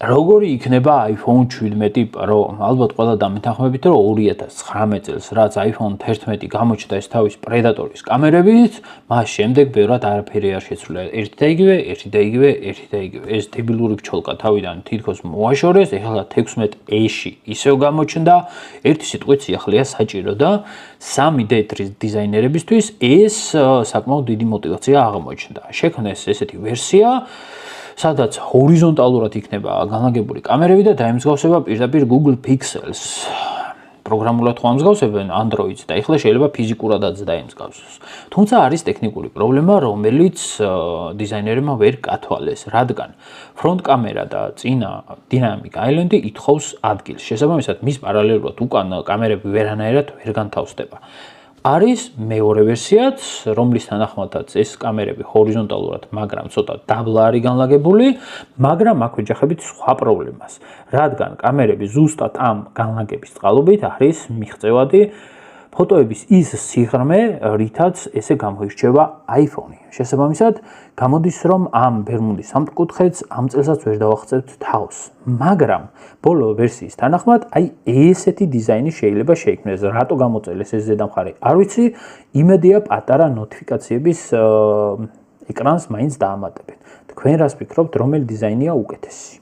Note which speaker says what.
Speaker 1: როგორი იქნება iPhone 17 Pro? ალბათ ყველა დამეთანხმებით, რომ 2019 წელს, რაც iPhone 11 გამოჩნდა ეს თავის Predator-ის კამერებით, მას შემდეგ ბევრად არაფერი არ შეცვლილა. ერთი და იგივე. ეს დებილური ფჩოლკა თავიდან თითქოს მოაშორეს, ეხლა 16E-ში ისევ გამოჩნდა. ერთი სიტყვით სიახლეა საჭირო და 3D დიზაინერებისთვის ეს საკმაოდ დიდი мотиваცია აღმოჩნდა. შექმნეს ესეთი ვერსია, სადაც ჰორიზონტალურად იქნება განლაგებული კამერები და დაემსგავსება პირდაპირ Google Pixels. პროგრამულად ხო ამსგავსებენ Android-ს და ეხლა შეიძლება ფიზიკურადაც დაემსგავსოს. თუმცა არის ტექნიკური პრობლემა, რომელიც დიზაინერებმა ვერ გათვალეს, რადგან ფრონტ კამერა და წინა Dynamic Island ითხოვს ადგილს. შესაბამისად, მის პარალელურად უკან კამერები ვერანაირად ვერ განთავსდება. არის მეორე ვერსიაც, რომლის თანახმადაც ეს კამერები ჰორიზონტალურად, მაგრამ ცოტა დაბლა არის განლაგებული, მაგრამ აქ ვეჯახებით სხვა პრობლემას, რადგან კამერები ზუსტად ამ განლაგების წყალობით არის მიღწევადი ფოტოების ის სიღრმე, რითაც ესე გამოირჩევა iPhone-ი. შესაბამისად, გამოდის, რომ ამ ბერმუდის სამკუთხედს ამ წელსაც ვერ დავახცევთ თავს, მაგრამ ბოლო ვერსიის თანახმად, ესეთი დიზაინი შეიძლება შეიქმნეს. რატო გამოწელეს ეს ზედამხარი? არ ვიცი, იმედია პატარა ნოტიფიკაციების ეკრანს მაინც დაამატებენ. თქვენ რას ფიქრობთ, რომელი დიზაინია უკეთესი?